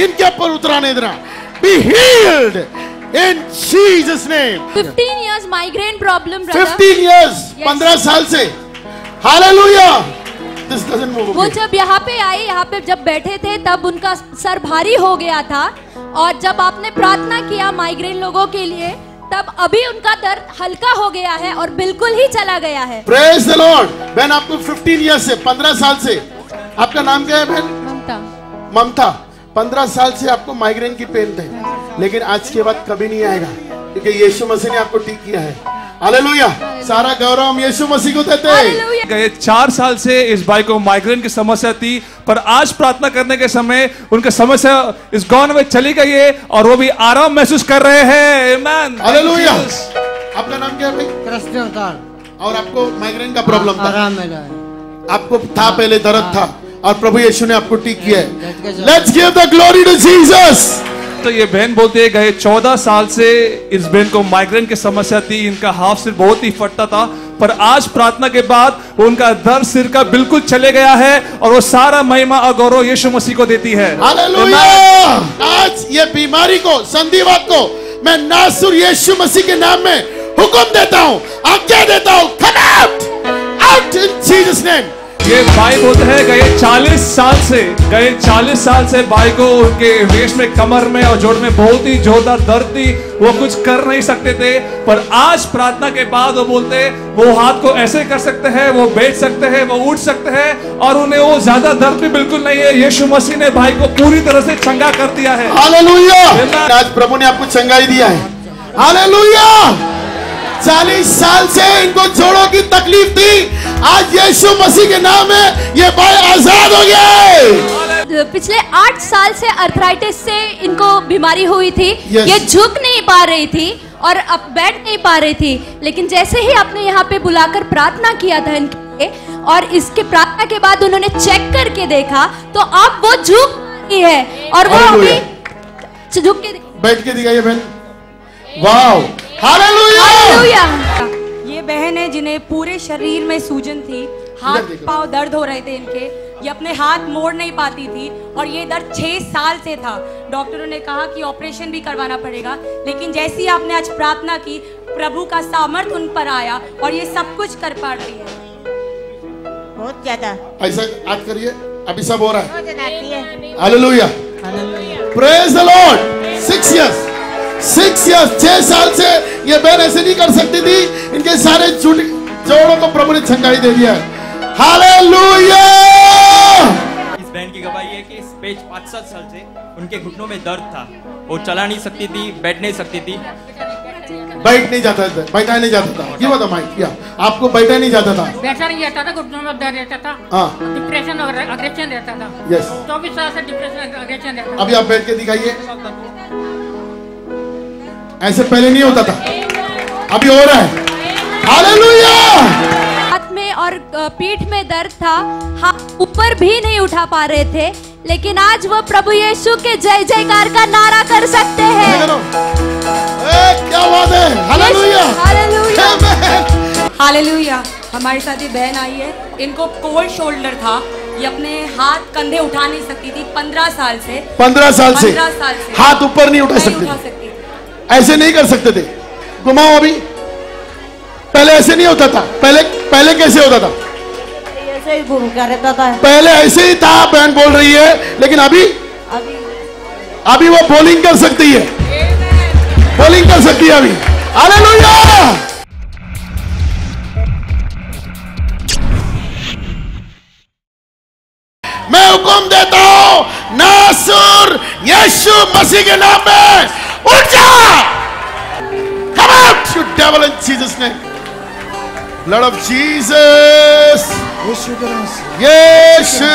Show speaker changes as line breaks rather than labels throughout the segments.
इनके ऊपर उतराने देना। Be healed in Jesus name.
15 years migraine problem, brother.
15 years,
Yes.
15 साल से। Hallelujah. This doesn't move.
वो जब यहाँ पे आए, यहाँ पे जब बैठे थे तब उनका सर भारी हो गया था, और जब आपने प्रार्थना किया माइग्रेन लोगों के लिए तब अभी उनका दर्द हल्का हो गया है और बिल्कुल ही चला गया है।
Praise the Lord. बहन आपको 15 years से, 15 साल से, आपका नाम क्या है बहन?
ममता।
ममता। 15 साल से आपको माइग्रेन की पेन थे, लेकिन आज के बाद कभी नहीं आएगा क्योंकि यीशु मसीह ने आपको ठीक किया है। हालेलुया। सारा गौरव हम यीशु मसीह को देते हैं।
गए 4 साल से इस भाई को माइग्रेन की समस्या थी, पर आज प्रार्थना करने के समय उनकी समस्या इस गॉन में चली गई है और वो भी आराम महसूस कर रहे हैं। आमीन।
हालेलुया। आपका नाम क्या है भाई?
कृष्ण अवतार।
और आपको माइग्रेन का प्रॉब्लम था?
आराम मिला है।
आपको था पहले दर्द था और प्रभु यीशु ने आपको ठीक किया है। Let's give the glory to Jesus.
तो ये बहन बोलते हैं गए 14 साल से इस बहन को माइग्रेन की समस्या थी, इनका हाथ सिर बहुत ही फटता था, पर आज प्रार्थना के बाद उनका दर्द सिर का बिल्कुल चले गया है और वो सारा महिमा और गौरव यीशु मसीह को देती है।
हालेलुया। आज ये बीमारी को, संधिवात को मैं नासुर यीशु मसीह के नाम में हुक्म देता हूँ, आज्ञा देता हूँ, come out, out in Jesus name.
ये भाई बोलते हैं गए 40 साल से भाई को उनके वेश में, कमर में और जोड़ में बहुत ही जोरदार दर्द थी, वो कुछ कर नहीं सकते थे, पर आज प्रार्थना के बाद वो बोलते हैं वो हाथ को ऐसे कर सकते हैं, वो बैठ सकते हैं, वो उठ सकते हैं और उन्हें वो ज्यादा दर्द भी बिल्कुल नहीं है। यीशु मसीह ने भाई को पूरी तरह से चंगा कर दिया है।
हालेलुया। आज प्रभु ने आपको चंगाई दिया है। हालेलुया। 40 साल से इनको जोड़ों की तकलीफ थी, आज यीशु मसीह के नाम में ये भाई आजाद हो गए।
पिछले 8 साल से अर्थराइटिस से इनको बीमारी हुई थी।
Yes.
ये झुक नहीं पा रही थी और अब बैठ नहीं पा रही थी, लेकिन जैसे ही आपने यहाँ पे बुलाकर प्रार्थना किया था इनके लिए, और इसके प्रार्थना के बाद उन्होंने चेक करके देखा तो अब वो झुक रही है और वो अभी झुक के
बैठ के दिखाइए बहन। वाओ। हालेलुया।
ये बहन है जिन्हें पूरे शरीर में सूजन थी, हाथ पांव दर्द हो रहे थे इनके, ये अपने हाथ मोड़ नहीं पाती थी और ये दर्द 6 साल से था। डॉक्टरों ने कहा कि ऑपरेशन भी करवाना पड़ेगा, लेकिन जैसे ही आपने आज प्रार्थना की प्रभु का सामर्थ उन पर आया और ये सब कुछ कर पा रही है।
बहुत ज्यादा
ऐसा आज करिए, अभी सब हो रहा है।
बहुत ज्यादा आती है।
Hallelujah. Praise the Lord. 6 years 6 साल से ये बहन ऐसे नहीं कर सकती थी, इनके सारे जोड़ों को प्रभु ने चंगाई दे दिया है। हालेलुया।
इस बहन की गवाही है कि इस 5-7 साल से उनके घुटनों में दर्द था, वो चला नहीं सकती थी, बैठ नहीं सकती थी,
बैठ नहीं जाता था, बैठा नहीं जाता था। ये बता माइक क्या आपको बैठा नहीं जाता था?
बैठा नहीं जाता था, घुटनों में दर्द रहता था,
हाँ।
डिप्रेशन और अग्रेशन रहता था।
यस।
24 साल से डिप्रेशन अग्रेशन रहता था।
अभी आप बैठ के दिखाइए। ऐसे पहले नहीं होता था, अभी हो रहा है। हालेलुया।
हाथ में और पीठ में दर्द था, हाथ ऊपर भी नहीं उठा पा रहे थे, लेकिन आज वो प्रभु यीशु के जय जयकार का नारा कर सकते हैं।
क्या बात है। हालेलुया।
हालेलुया।
हालेलुया। हमारे साथ ये बहन आई है, इनको कोल्ड शोल्डर था, ये अपने हाथ कंधे उठा नहीं सकती थी 15 साल से।
15 साल से हाथ ऊपर नहीं उठा सकती, ऐसे नहीं कर सकते थे। घुमाओ अभी। पहले ऐसे नहीं होता था। पहले कैसे होता था?
ऐसे ही घूमता रहता था।
पहले ऐसे ही था, बहन बोल रही है, लेकिन अभी वो बॉलिंग कर सकती है, बॉलिंग कर सकती है अभी। हालेलुया। मैं हुक्म देता हूं नासुर यीशु मसीह के नाम में, उठ जा। Come out, you devil, in Jesus' name. Blood of Jesus. Yeshu,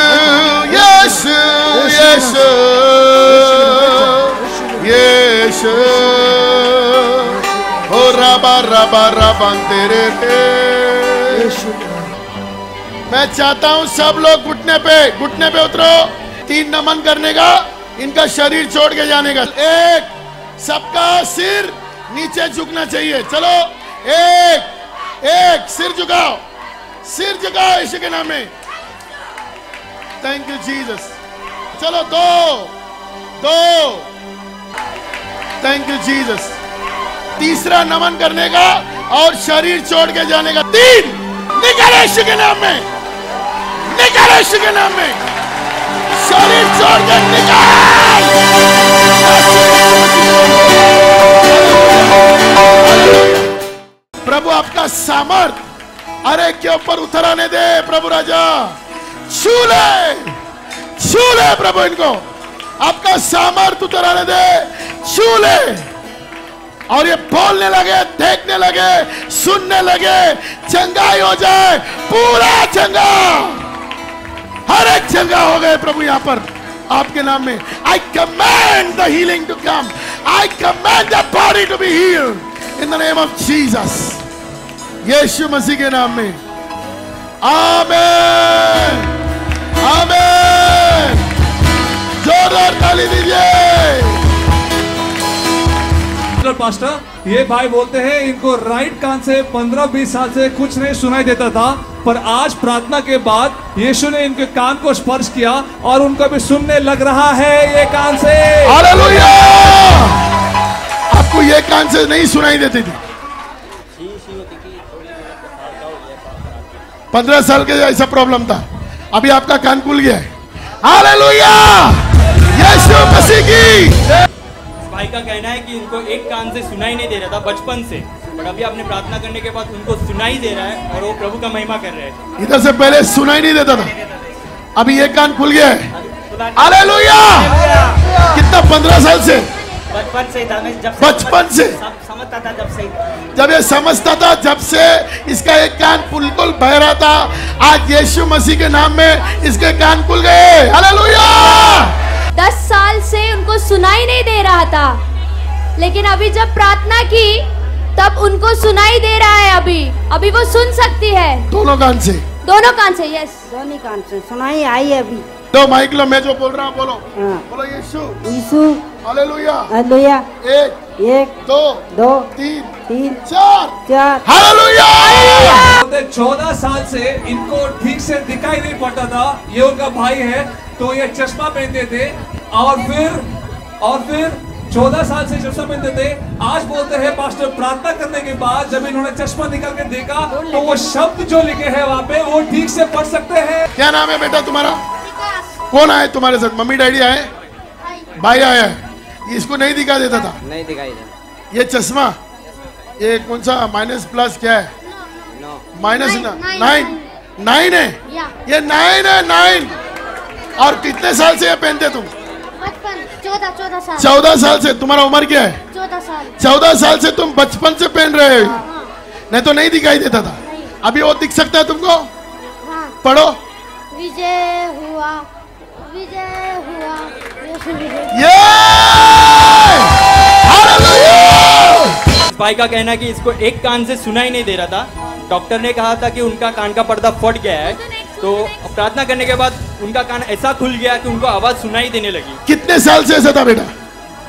Yeshu, Yeshu, Yeshu. Oh, Rabba, Rabba, Rabba, tere. मैं चाहता हूं सब लोग घुटने पे उतरो। 3 नमन करने का, इनका शरीर छोड़ के जाने का। 1, सबका सिर नीचे झुकना चाहिए। चलो 1 सिर झुकाओ यीशु के नाम में। Thank you Jesus. चलो 2 2, थैंक यू जीसस। तीसरा नमन करने का और शरीर छोड़ के जाने का। 3, निकल यीशु के नाम में, निकल यीशु के नाम में, शरीर छोड़ के निकल। प्रभु आपका सामर्थ अरे के ऊपर उतर आने दे प्रभु राजा। छू ले प्रभु इनको, आपका सामर्थ उतर आने दे, छू ले। और ये बोलने लगे, देखने लगे, सुनने लगे, चंगाई हो जाए, पूरा चंगा, हर एक चंगा हो गए प्रभु यहां पर आपके नाम में। I command the healing to come, I command the body to be healed in the name of Jesus, यीशु मसीह के नाम में। आमीन, आमीन। जोरदार ताली दीजिए।
पास्टर, ये भाई बोलते हैं इनको राइट कान से 15-20 साल से कुछ नहीं सुनाई देता था, पर आज प्रार्थना के बाद यीशु ने इनके कान को स्पर्श किया और उनको भी सुनने लग रहा है ये कान से।
हालेलुया। आपको ये कान से नहीं सुनाई देती थी? 15 साल के ऐसा प्रॉब्लम था, अभी आपका कान खुल गया है। हालेलुया, यीशु मसीह की।
भाई का कहना है कि उनको एक कान से सुनाई नहीं दे रहा था बचपन से, बट अभी आपने प्रार्थना करने के बाद उनको सुनाई दे रहा है और वो प्रभु का महिमा कर रहे हैं।
इधर से पहले सुनाई नहीं देता था, अभी एक कान खुल गया है। हालेलुया। कितना? 15 साल से?
बचपन से था,
बचपन से
समझता था,
जब ये समझता था, जब से इसका एक कान बिल्कुल बह रहा था। आज यीशु मसीह के नाम में इसके कान खुल गए। हालेलुया।
10 साल से उनको सुनाई नहीं दे रहा था, लेकिन अभी जब प्रार्थना की तब उनको सुनाई दे रहा है। अभी वो सुन सकती है
दोनों कान से,
दोनों कान से। यस,
दोनों कान से सुनाई आई है अभी।
तो माइक लो, मैं जो बोल रहा हूँ बोलो।
हाँ।
बोलो यीशु,
यीशु,
हालेलुया,
हालेलुया।
1, 2, 3, 4। हालेलुया।
14 साल से इनको ठीक से दिखाई नहीं पड़ता था। ये उनका भाई है, तो ये चश्मा पहनते थे और फिर 14 साल से चश्मा पहनते थे। आज बोलते हैं पास्टर प्रार्थना करने के बाद जब इन्होंने चश्मा निकाल के देखा तो वो शब्द जो लिखे हैं वहाँ पे वो ठीक से पढ़ सकते हैं।
क्या नाम है बेटा तुम्हारा? कौन आए तुम्हारे साथ? मम्मी डैडी आए, भाई आया है। इसको नहीं दिखा देता था?
नहीं दिखाई देता।
ये चश्मा, ये कौन सा माइनस प्लस क्या है? माइनस 9 है। ये 9 है, 9। और कितने साल से ये पहनते तुम?
बचपन 14 साल।
14 साल से। तुम्हारा उम्र क्या है?
14 साल।
14 साल से तुम बचपन से पहन रहे हो। नहीं तो नहीं दिखाई देता था, अभी वो दिख सकता है तुमको?
हाँ।
पढ़ो।
विजय हुआ, विजय हुआ,
ये
इस भाई का कहना है कि इसको एक कान से सुनाई नहीं दे रहा था। डॉक्टर ने कहा था कि उनका कान का पर्दा फट गया है, तो प्रार्थना करने के बाद उनका कान ऐसा खुल गया कि उनको आवाज सुनाई देने लगी।
कितने साल से ऐसा था बेटा?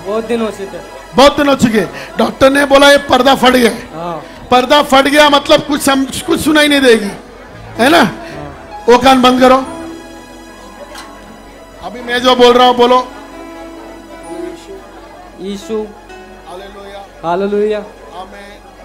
बहुत दिन हो चुके।
बहुत दिन हो चुके। डॉक्टर ने बोला ये पर्दा फट गया। पर्दा फट गया मतलब कुछ सुनाई नहीं देगी, है ना? वो कान बंद करो। अभी मैं जो बोल रहा हूँ बोलो।
यीशु, हालेलुया,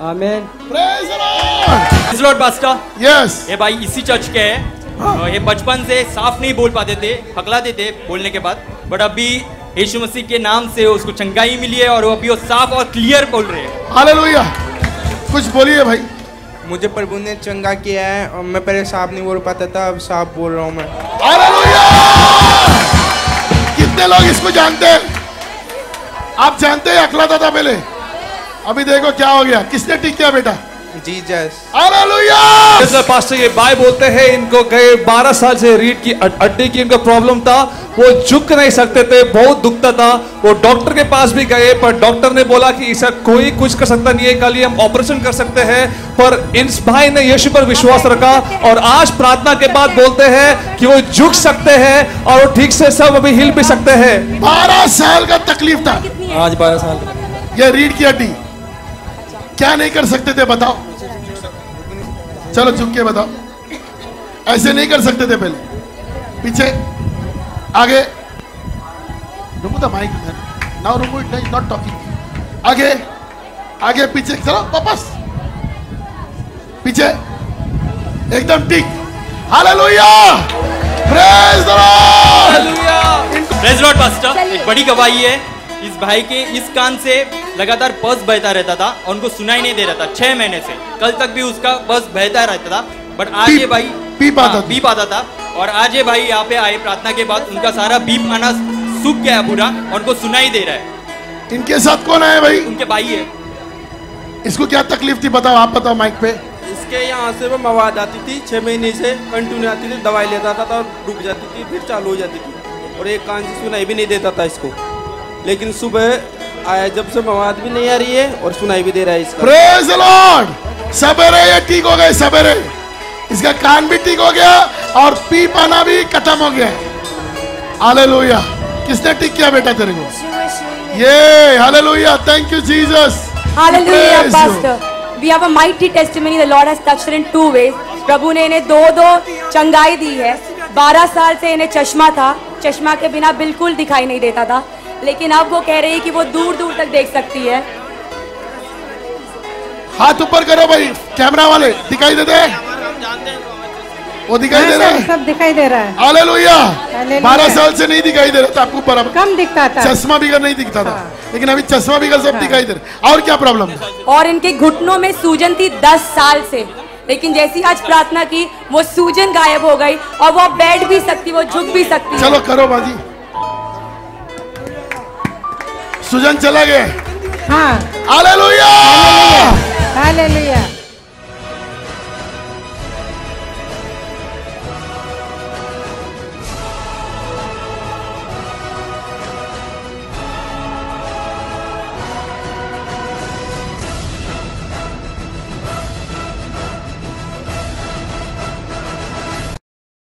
आमीन।
Praise the Lord.
Praise Lord pastor.
Yes.
ये भाई इसी चर्च के हैं। ये बचपन से साफ नहीं बोल पाते थे, हकलाते थे बोलने के बाद, बट अभी यीशु मसीह के नाम से उसको चंगाई मिली है और वो अभी वो साफ और क्लियर बोल रहे हैं।
हालेलुया। कुछ बोलिए भाई।
मुझे प्रभु ने चंगा किया है और मैं पहले साफ नहीं बोल पाता था, अब साफ बोल रहा हूँ मैं।
हालेलुया। कितने लोग इसको जानते हैं? आप जानते हैं अकलाता था पहले, अभी देखो क्या हो गया। किसने ठीक किया बेटा?
जीसस।
हालेलुया।
पास्टर ये भाई बोलते हैं इनको गए 12 साल से रीढ़ की हड्डी की इनको प्रॉब्लम था, वो झुक नहीं सकते थे, बहुत दुखता था। वो डॉक्टर के पास भी गए पर डॉक्टर ने बोला कि इसका कोई कुछ कर सकता नहीं है, कल ही हम ऑपरेशन कर सकते हैं। पर इस भाई ने यीशु पर विश्वास रखा और आज प्रार्थना के बाद बोलते हैं कि वो झुक सकते हैं और वो ठीक से सब अभी हिल भी सकते हैं।
12 साल का तकलीफ था।
आज 12 साल।
ये रीढ़ की हड्डी क्या नहीं कर सकते थे बताओ? चलो झुक के बताओ। ऐसे नहीं कर सकते थे पहले, पीछे, आगे, Remove the mic, man. Now remove it. He's not talking. आगे, आगे पीछे चलो वापस. पीछे. एकदम ठीक. Hallelujah. Praise the Lord.
Praise Lord pastor. एक बड़ी गवाही है. इस भाई के इस कान से लगातार पस बहता रहता था और उनको सुनाई नहीं दे रहा था 6 महीने से. कल तक भी उसका पस बहता रहता था. बट आज ये भाई बीप आता था. और आज ये भाई यहाँ पे आए प्रार्थना के बाद उनका सारा बीप आना सूख गया पूरा और उनको सुनाई दे रहा है.
इनके साथ कौन है भाई?
उनके भाई है.
इसको क्या तकलीफ थी बताओ, आप बताओ माइक पे.
इसके यहाँ से वो मवाद आती थी 6 महीने से कंटिन्यू आती थी. दवाई लेता था और रुक जाती थी फिर चालू हो जाती थी. और एक कान से सुनाई भी नहीं देता था इसको. लेकिन सुबह आया जब से मवाद भी नहीं आ रही है और सुनाई भी दे रहा है इसका.
Praise the Lord. सवेरे ये ठीक हो गए. सवेरे इसका कान भी ठीक हो गया और पीप आना भी खत्म हो गया. हालेलुया. किसने ठीक किया बेटा तेरे को? ये hallelujah. Thank you Jesus.
Hallelujah, Pastor. We have a mighty testimony. The Lord has touched her in 2 ways. प्रभु ने इन्हें दो चंगाई दी है. 12 साल से इन्हें चश्मा था. चश्मा के बिना बिल्कुल दिखाई नहीं देता था. लेकिन अब वो कह रही है कि वो दूर दूर तक देख सकती है.
हाथ ऊपर करो भाई. कैमरा वाले दिखाई देते हैं. वो दिखाई दे रहा है.
सब दिखाई दे रहा है.
हालेलुया. 12 साल से नहीं दिखाई दे रहा था आपको. बराबर
कम दिखता था.
चश्मा बिगर नहीं दिखता था. लेकिन अभी चश्मा बिगर सब दिखाई दे रहा. और क्या प्रॉब्लम है?
और इनके घुटनों में सूजन थी 10 साल से. लेकिन जैसी आज प्रार्थना की वो सूजन गायब हो गई और वो बैठ भी सकती, वो झुक भी सकती.
चलो करो बाजी. सूजन चला गया.
हाँ.
हालेलुया.